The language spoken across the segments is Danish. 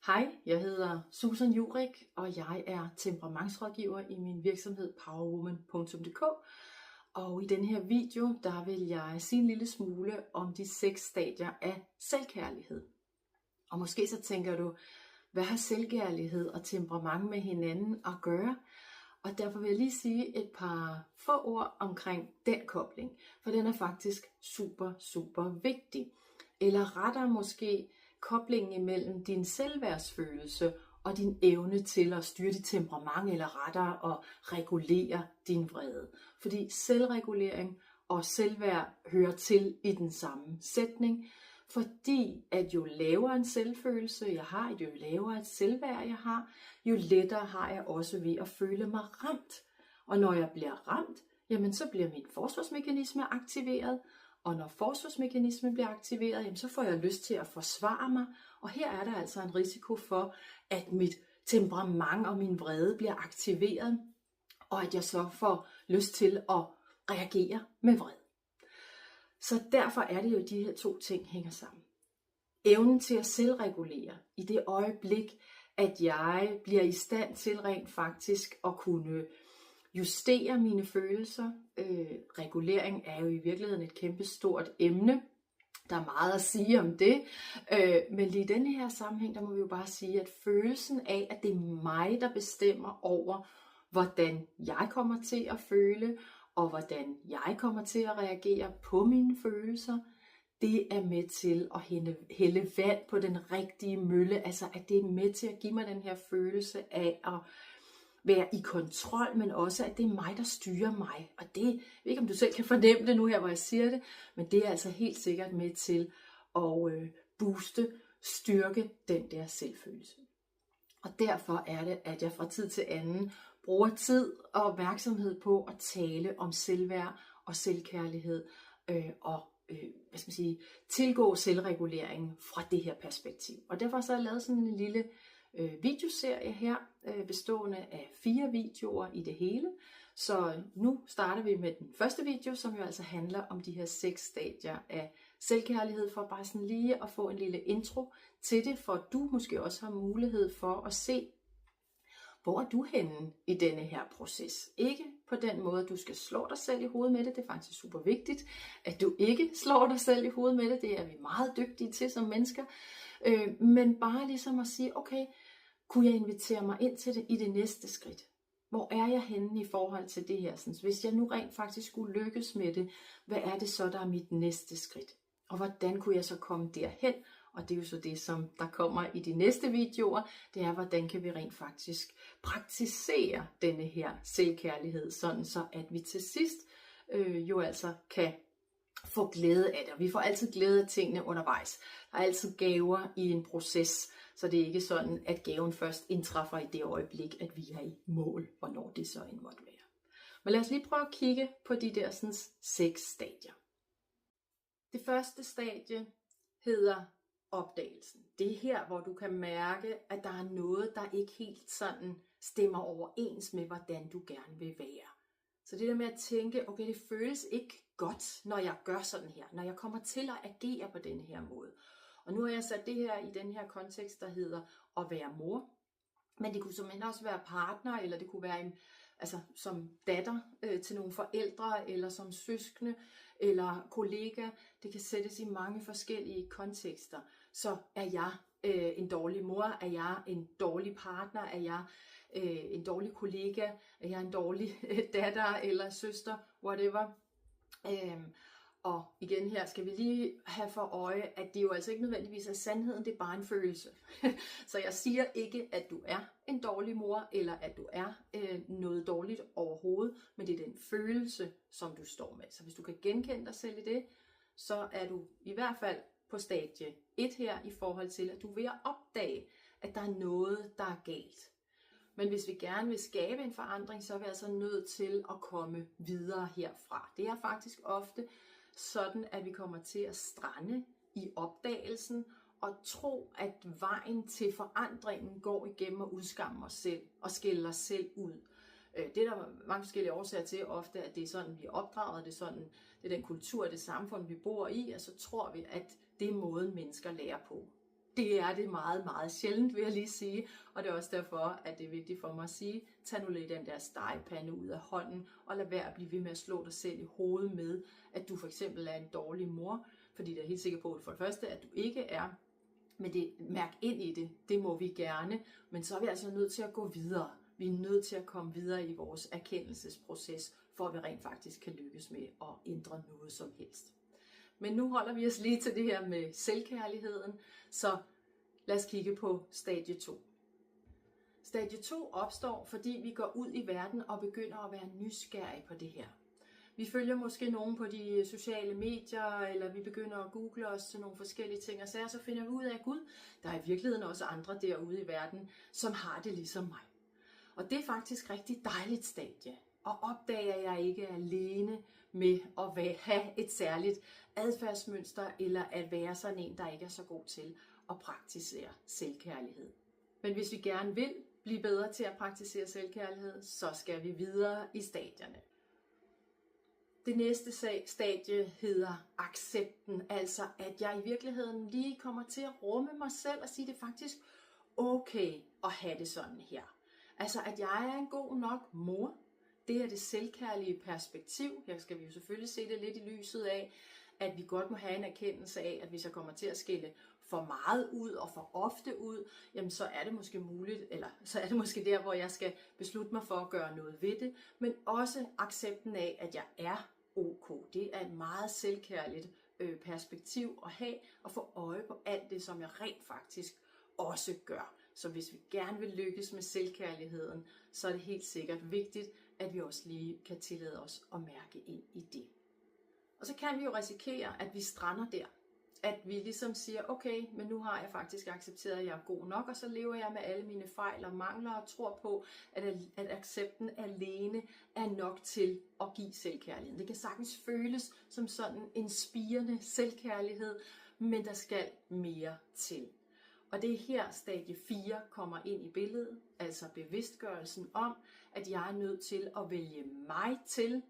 Hej, jeg hedder Susan Jurik, og jeg er temperamentsrådgiver i min virksomhed powerwoman.dk. Og i den her video, der vil jeg sige en lille smule om de 6 stadier af selvkærlighed. Og måske så tænker du, hvad har selvkærlighed og temperament med hinanden at gøre? Og derfor vil jeg lige sige et par få ord omkring den kobling, for den er faktisk super vigtig. Eller rettere måske koblingen imellem din selvværdsfølelse og din evne til at styre dit temperament, eller rettere at regulere din vrede. Fordi selvregulering og selvværd hører til i den samme sætning, fordi at jo lavere en selvfølelse jeg har, jo lavere et selvværd jeg har, jo lettere har jeg også ved at føle mig ramt. Og når jeg bliver ramt, jamen så bliver min forsvarsmekanisme aktiveret, og når forsvarsmekanismen bliver aktiveret, jamen så får jeg lyst til at forsvare mig, og her er der altså en risiko for, at mit temperament og min vrede bliver aktiveret, og at jeg så får lyst til at reagere med vrede. Så derfor er det jo, at de her 2 ting hænger sammen. Evnen til at selvregulere i det øjeblik, at jeg bliver i stand til rent faktisk at kunne justere mine følelser. Regulering er jo i virkeligheden et kæmpe stort emne. Der er meget at sige om det. Men lige i denne her sammenhæng, der må vi jo bare sige, at følelsen af, at det er mig, der bestemmer over, hvordan jeg kommer til at føle, og hvordan jeg kommer til at reagere på mine følelser, det er med til at hælde vand på den rigtige mølle. Altså at det er med til at give mig den her følelse af at være i kontrol, men også at det er mig, der styrer mig. Og det, jeg ved ikke om du selv kan fornemme det nu her, hvor jeg siger det, men det er altså helt sikkert med til at styrke den der selvfølelse. Og derfor er det, at jeg fra tid til anden bruger tid og opmærksomhed på at tale om selvværd og selvkærlighed og tilgå selvreguleringen fra det her perspektiv. Og derfor så har jeg lavet sådan en lille videoserie her, bestående af 4 videoer i det hele. Så nu starter vi med den første video, som jo altså handler om de her 6 stadier af selvkærlighed, for bare sådan lige at få en lille intro til det, for at du måske også har mulighed for at se, hvor er du henne i denne her proces. Ikke på den måde, at du skal slå dig selv i hovedet med det. Det er faktisk super vigtigt, at du ikke slår dig selv i hovedet med det. Det er vi meget dygtige til som mennesker. Men bare ligesom at sige, okay, kunne jeg invitere mig ind til det i det næste skridt? Hvor er jeg henne i forhold til det her? Så hvis jeg nu rent faktisk skulle lykkes med det, hvad er det så, der er mit næste skridt? Og hvordan kunne jeg så komme derhen? Og det er jo så det, som der kommer i de næste videoer. Det er, hvordan kan vi rent faktisk praktisere denne her selvkærlighed, sådan så at vi til sidst jo altså kan få glæde af det. Og vi får altid glæde af tingene undervejs. Der er altid gaver i en proces, så det er ikke sådan, at gaven først indtræffer i det øjeblik, at vi er i mål, hvornår det så end måtte være. Men lad os lige prøve at kigge på de der 6 stadier. Det første stadie hedder opdagelsen. Det er her, hvor du kan mærke, at der er noget, der ikke helt sådan stemmer overens med, hvordan du gerne vil være. Så det der med at tænke, okay, det føles ikke godt, når jeg gør sådan her, når jeg kommer til at agere på den her måde. Og nu har jeg sat det her i den her kontekst, der hedder at være mor. Men det kunne simpelthen også være partner, eller det kunne være som datter til nogle forældre, eller som søskende, eller kollega. Det kan sættes i mange forskellige kontekster. Så er jeg en dårlig mor? Er jeg en dårlig partner? Er jeg en dårlig kollega? Er jeg en dårlig datter eller søster? Whatever. Og igen her skal vi lige have for øje, at det jo altså ikke nødvendigvis er sandheden, det er bare en følelse. Så jeg siger ikke, at du er en dårlig mor, eller at du er noget dårligt overhovedet, men det er den følelse, som du står med. Så hvis du kan genkende dig selv i det, så er du i hvert fald på stadie 1 her, i forhold til, at du er ved at opdage, at der er noget, der er galt. Men hvis vi gerne vil skabe en forandring, så er vi altså nødt til at komme videre herfra. Det er faktisk ofte sådan, at vi kommer til at strande i opdagelsen og tro, at vejen til forandringen går igennem at udskamme os selv og skælde os selv ud. Det er der mange forskellige årsager til ofte, at det er sådan, vi er opdraget, det er den kultur, det samfund, vi bor i, og så tror vi, at det er måden, mennesker lærer på. Det er det meget, meget sjældent, vil jeg lige sige. Og det er også derfor, at det er vigtigt for mig at sige, tag nu lige den der stegepande ud af hånden, og lad være at blive ved med at slå dig selv i hovedet med, at du for eksempel er en dårlig mor. Fordi det er helt sikker på, at for det første, at du ikke er. Men det, mærk ind i det, det må vi gerne. Men så er vi altså nødt til at gå videre. Vi er nødt til at komme videre i vores erkendelsesproces, for at vi rent faktisk kan lykkes med at ændre noget som helst. Men nu holder vi os lige til det her med selvkærligheden, så lad os kigge på stadie 2. Stadie 2 opstår, fordi vi går ud i verden og begynder at være nysgerrige på det her. Vi følger måske nogen på de sociale medier, eller vi begynder at google os til nogle forskellige ting, og så finder vi ud af, at Gud, der er i virkeligheden også andre derude i verden, som har det ligesom mig. Og det er faktisk rigtig dejligt stadie. Og opdager jeg ikke alene med at have et særligt adfærdsmønster, eller at være sådan en, der ikke er så god til at praktisere selvkærlighed. Men hvis vi gerne vil blive bedre til at praktisere selvkærlighed, så skal vi videre i stadierne. Det næste stadie hedder accepten, altså at jeg i virkeligheden lige kommer til at rumme mig selv og sige, det er faktisk okay at have det sådan her. Altså at jeg er en god nok mor. Det er det selvkærlige perspektiv. Her skal vi jo selvfølgelig se det lidt i lyset af, at vi godt må have en erkendelse af, at hvis jeg kommer til at skille for meget ud og for ofte ud, jamen så er det måske muligt, eller så er det måske der, hvor jeg skal beslutte mig for at gøre noget ved det, men også accepten af, at jeg er ok. Det er et meget selvkærligt perspektiv at have, og få øje på alt det, som jeg rent faktisk også gør. Så hvis vi gerne vil lykkes med selvkærligheden, så er det helt sikkert vigtigt, at vi også lige kan tillade os at mærke ind i det. Og så kan vi jo risikere, at vi strander der. At vi ligesom siger, okay, men nu har jeg faktisk accepteret, at jeg er god nok, og så lever jeg med alle mine fejl og mangler og tror på, at accepten alene er nok til at give selvkærlighed. Det kan sagtens føles som sådan en spirende selvkærlighed, men der skal mere til. Og det er her stadie 4 kommer ind i billedet, altså bevidstgørelsen om, at jeg er nødt til at vælge mig til,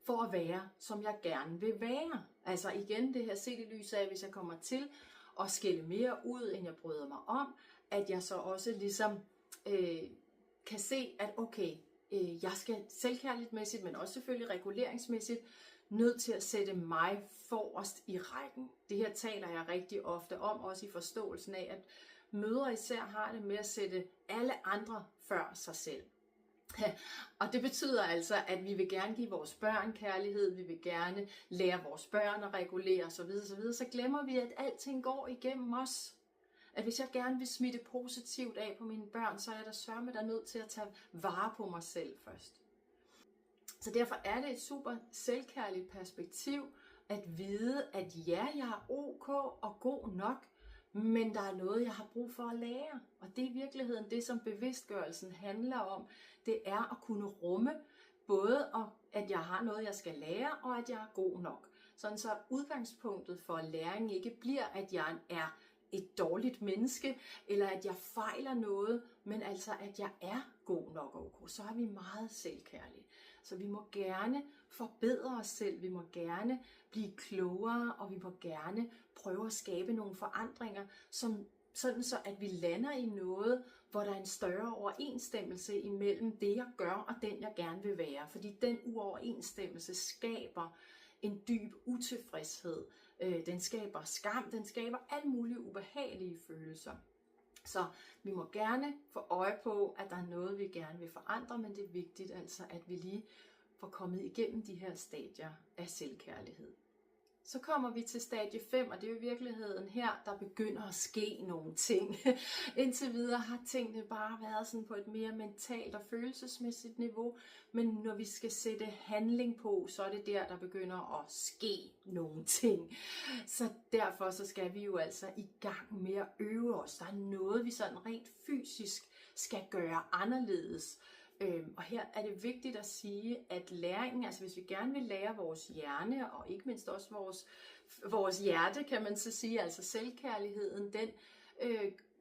for at være, som jeg gerne vil være. Altså igen det her set i lyset af, hvis jeg kommer til at skælde mere ud, end jeg bryder mig om, at jeg så også ligesom kan se, at okay, jeg skal selvkærlighedsmæssigt, men også selvfølgelig reguleringsmæssigt, nødt til at sætte mig forrest i rækken. Det her taler jeg rigtig ofte om, også i forståelsen af, at mødre især har det med at sætte alle andre før sig selv. Og det betyder altså, at vi vil gerne give vores børn kærlighed, vi vil gerne lære vores børn at regulere osv., så glemmer vi, at alting går igennem os. At hvis jeg gerne vil smitte positivt af på mine børn, så er jeg da sørme der nødt til at tage vare på mig selv først. Så derfor er det et super selvkærligt perspektiv at vide, at ja, jeg er ok og god nok, men der er noget, jeg har brug for at lære. Og det er i virkeligheden det, som bevidstgørelsen handler om. Det er at kunne rumme både, at jeg har noget, jeg skal lære, og at jeg er god nok. Sådan så udgangspunktet for læring ikke bliver, at jeg er et dårligt menneske, eller at jeg fejler noget, men altså at jeg er god nok og ok. Så er vi meget selvkærlige. Så vi må gerne forbedre os selv, vi må gerne blive klogere, og vi må gerne prøve at skabe nogle forandringer, sådan så at vi lander i noget, hvor der er en større overensstemmelse imellem det, jeg gør, og den, jeg gerne vil være. Fordi den uoverensstemmelse skaber en dyb utilfredshed. Den skaber skam, den skaber alle mulige ubehagelige følelser. Så vi må gerne få øje på, at der er noget, vi gerne vil forandre, men det er vigtigt altså, at vi lige får kommet igennem de her stadier af selvkærlighed. Så kommer vi til stadie 5, og det er jo i virkeligheden her, der begynder at ske nogle ting. Indtil videre har tingene bare været sådan på et mere mentalt og følelsesmæssigt niveau, men når vi skal sætte handling på, så er det der begynder at ske nogle ting. Så derfor så skal vi jo altså i gang med at øve os. Der er noget, vi sådan rent fysisk skal gøre anderledes. Og her er det vigtigt at sige, at læringen, altså hvis vi gerne vil lære vores hjerne, og ikke mindst også vores hjerte, kan man så sige, altså selvkærligheden, den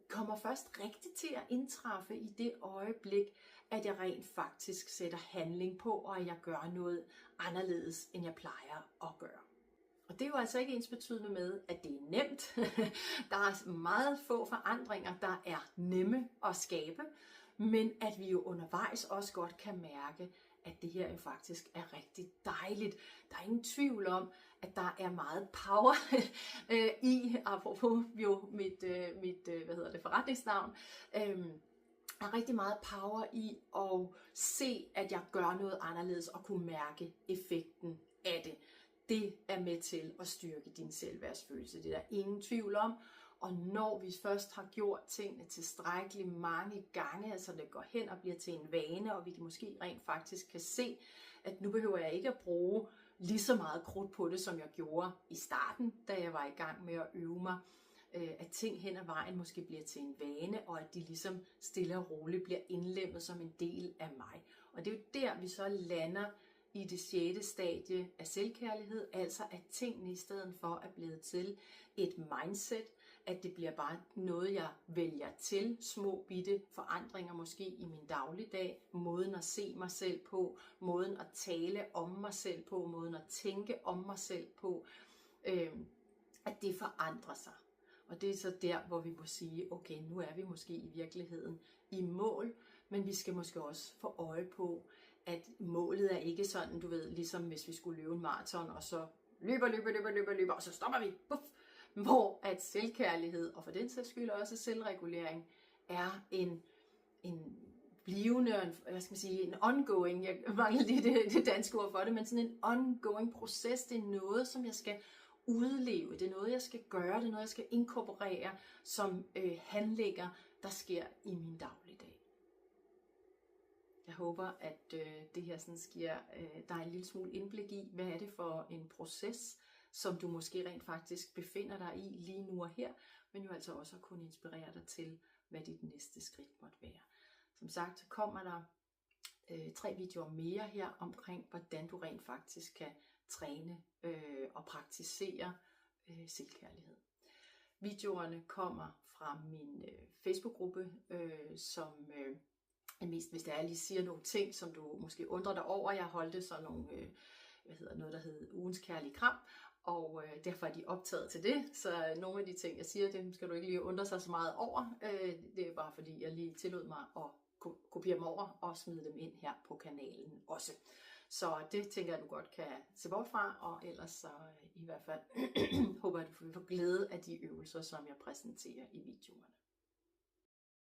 kommer først rigtigt til at indtræffe i det øjeblik, at jeg rent faktisk sætter handling på, og at jeg gør noget anderledes, end jeg plejer at gøre. Og det er jo altså ikke ensbetydende med, at det er nemt. Der er meget få forandringer, der er nemme at skabe, men at vi jo undervejs også godt kan mærke, at det her jo faktisk er rigtig dejligt. Der er ingen tvivl om, at der er meget power i, apropos jo mit forretningsnavn, er rigtig meget power i at se, at jeg gør noget anderledes og kunne mærke effekten af det. Det er med til at styrke din selvværdsfølelse. Det er der ingen tvivl om. Og når vi først har gjort tingene tilstrækkeligt mange gange, altså det går hen og bliver til en vane, og vi kan måske rent faktisk kan se, at nu behøver jeg ikke at bruge lige så meget krudt på det, som jeg gjorde i starten, da jeg var i gang med at øve mig, at ting hen ad vejen måske bliver til en vane, og at de ligesom stille og roligt bliver indlemmet som en del af mig. Og det er jo der, vi så lander i det 6. stadie af selvkærlighed, altså at tingene i stedet for er blevet til et mindset, at det bliver bare noget, jeg vælger til, små bitte forandringer måske i min dagligdag, måden at se mig selv på, måden at tale om mig selv på, måden at tænke om mig selv på, at det forandrer sig. Og det er så der, hvor vi må sige, okay, nu er vi måske i virkeligheden i mål, men vi skal måske også få øje på, at målet er ikke sådan, du ved, ligesom hvis vi skulle løbe en maraton, og så løber, og så stopper vi, puff, hvor at selvkærlighed, og for den sags skyld også selvregulering, er en blivende, en ongoing, jeg mangler lige det danske ord for det, men sådan en ongoing proces, det er noget, som jeg skal udleve, det er noget, jeg skal gøre, det er noget, jeg skal inkorporere som handlinger, der sker i min dagligdag. Jeg håber, at det her sådan giver dig en lille smule indblik i, hvad er det for en proces, som du måske rent faktisk befinder dig i lige nu og her, men jo altså også at kunne inspirere dig til, hvad dit næste skridt måtte være. Som sagt, kommer der 3 videoer mere her omkring, hvordan du rent faktisk kan træne og praktisere selvkærlighed. Videoerne kommer fra min Facebook-gruppe, som mest hvis jeg lige siger nogle ting, som du måske undrer dig over. Jeg holdte sådan nogle, noget der hedder ugens kærlige kram, og derfor er de optaget til det. Så nogle af de ting, jeg siger, dem skal du ikke lige undre sig så meget over. Det er bare fordi, jeg lige tillod mig at kopiere dem over og smide dem ind her på kanalen også. Så det tænker jeg, du godt kan se bort fra, og ellers så i hvert fald håber jeg, at du får glæde af de øvelser, som jeg præsenterer i videoerne.